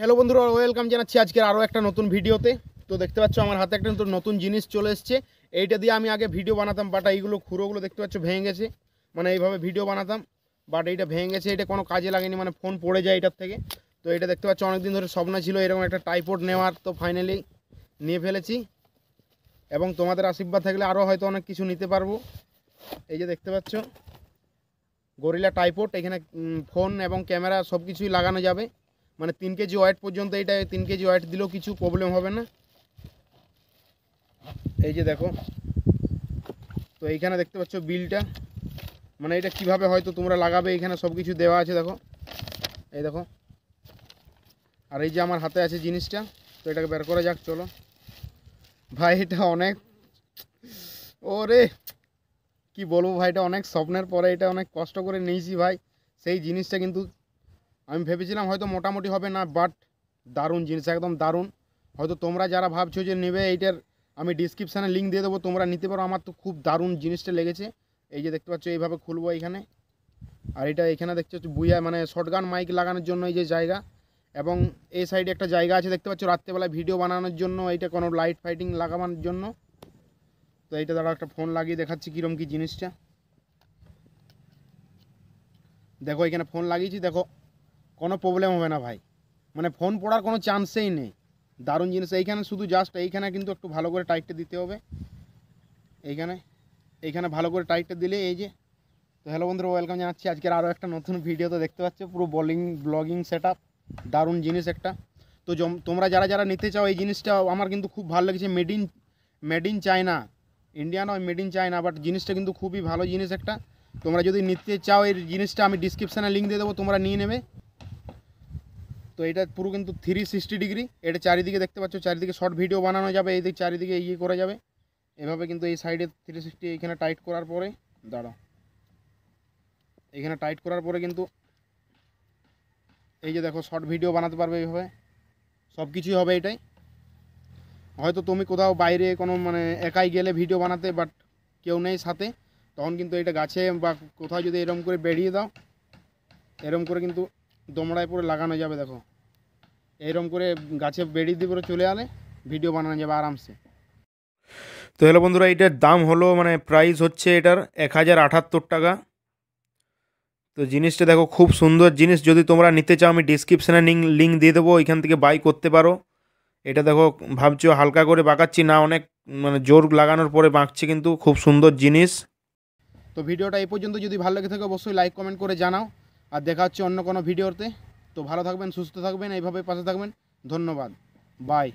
Hello বন্ধুরা, welcome জানাচ্ছি আজকের আরও একটা নতুন ভিডিওতে। তো দেখতে পাচ্ছ আমার হাতে একটা নতুন জিনিস চলে এসছে। এইটা দিয়ে আমি আগে ভিডিও বানাতাম, বাট এইগুলো খুঁড়োগুলো দেখতে পাচ্ছ ভেঙে গেছে। মানে এইভাবে ভিডিও বানাতাম, বাট এইটা ভেঙে গেছে। এটা কোনো কাজে লাগেনি, মানে ফোন পড়ে যায় এটার থেকে। তো এটা দেখতে পাচ্ছ অনেকদিন ধরে স্বপ্ন ছিল এরকম একটা ট্রাইপড নেওয়ার, তো ফাইনালি নিয়ে ফেলেছি। এবং তোমাদের আশীর্বাদ থাকলে আরও হয়তো অনেক কিছু নিতে পারবো। এই যে দেখতে পাচ্ছ গরিলা ট্রাইপড, এখানে ফোন এবং ক্যামেরা সব কিছুই লাগানো যাবে। মানে 3 কেজি ওয়েট পর্যন্ত, এটা 3 কেজি ওয়েট দিলেও কিছু প্রবলেম হবে না। এই যে দেখো, তো এইখানে দেখতে পাচ্ছ বিলটা, মানে এটা কিভাবে হয়তো তোমরা লাগাবে, এখানে সব কিছু দেওয়া আছে দেখো। এই দেখো, আর এই যে আমার হাতে আছে জিনিসটা, তো এটাকে বের করা যাক। চলো ভাই, এটা অনেক, ওরে কি বলবো ভাই, এটা অনেক স্বপ্নের পরে, এটা অনেক কষ্ট করে নিয়েছি ভাই। সেই জিনিসটা কিন্তু আমি ভেবেছিলাম হয়তো মোটামুটি হবে না, বাট দারুণ জিনিস, একদম দারুণ। হয়তো তোমরা যারা ভাবছো যে নেবে, এইটার আমি ডিসক্রিপশানে লিঙ্ক দিয়ে দেবো, তোমরা নিতে পারো। আমার তো খুব দারুণ জিনিসটা লেগেছে। এই যে দেখতে পাচ্ছ এইভাবে খুলবো এইখানে, আর এটা এখানে দেখতে পাচ্ছ বুয়া, মানে শর্টগান মাইক লাগানোর জন্য এই যে জায়গা, এবং এই সাইডে একটা জায়গা আছে দেখতে পাচ্ছ রাত্রেবেলায় ভিডিও বানানোর জন্য, এইটা কোনো লাইট ফাইটিং লাগানোর জন্য। তো এইটা দ্বারা একটা ফোন লাগিয়ে দেখাচ্ছি কীরকম কী জিনিসটা। দেখো এখানে ফোন লাগিয়েছি, দেখো কোনো প্রবলেম হবে না ভাই, মানে ফোন পড়ার কোনো চান্সেই নেই। দারুণ জিনিস। এইখানে শুধু জাস্ট এইখানে কিন্তু একটু ভালো করে টাইটটা দিতে হবে, এইখানে ভালো করে টাইটটা দিলে এই যে। তো হ্যালো বন্ধুরা, ওয়েলকাম জানাচ্ছি আজকের আরও একটা নতুন ভিডিওতে। দেখতে পাচ্ছ পুরো ব্লগিং সেট আপ, দারুণ জিনিস একটা। তো তোমরা যারা যারা নিতে চাও এই জিনিসটা, আমার কিন্তু খুব ভালো লেগেছে। মেড ইন চায়না, ইন্ডিয়া নয়, মেড ইন চায়না, বাট জিনিসটা কিন্তু খুবই ভালো জিনিস একটা। তোমরা যদি নিতে চাও এই জিনিসটা, আমি ডিসক্রিপশানে লিঙ্ক দিয়ে দেবো, তোমরা নিয়ে নেবে। তো এটা পুরো কিন্তু 360 ডিগ্রি, এটা চারিদিকে দেখতে পাচ্ছ, চারিদিকে শর্ট ভিডিও বানানো যাবে, এই দিক চারিদিকে ইয়ে করা যাবে এভাবে। কিন্তু এই সাইডে 360, এইখানে টাইট করার পরে, দাঁড়াও, এইখানে টাইট করার পরে কিন্তু এই যে দেখো শর্ট ভিডিও বানাতে পারবে এইভাবে, সব কিছুই হবে এটাই। হয়তো তুমি কোথাও বাইরে কোনো মানে একাই গেলে ভিডিও বানাতে, বাট কেউ নেই সাথে, তখন কিন্তু এটা গাছে বা কোথাও যদি এরম করে বেরিয়ে দাও, এরম করে কিন্তু দোমড়ায় পরে লাগানো যাবে। দেখো এইরকম করে গাছে বেরিয়ে দিয়ে পরে চলে আলে ভিডিও বানানো যাবে আরামসে। তো হ্যালো বন্ধুরা, এটার দাম হলো, মানে প্রাইস হচ্ছে এটার 1078 টাকা। তো জিনিসটা দেখো খুব সুন্দর জিনিস, যদি তোমরা নিতে চাও আমি ডিসক্রিপশানে লিঙ্ক দিয়ে দেবো, এখান থেকে বাই করতে পারো। এটা দেখো, ভাবছো হালকা করে বাঁকাচ্ছি না, অনেক মানে জোর লাগানোর পরে বাঁকছে, কিন্তু খুব সুন্দর জিনিস। তো ভিডিওটা এই পর্যন্ত, যদি ভালো লেগে থাকে অবশ্যই লাইক কমেন্ট করে জানাও, আর দেখা হচ্ছে অন্য কোনো ভিডিওতে। তো ভালো থাকবেন, সুস্থ থাকবেন, এইভাবে পাশে থাকবেন। ধন্যবাদ, বাই।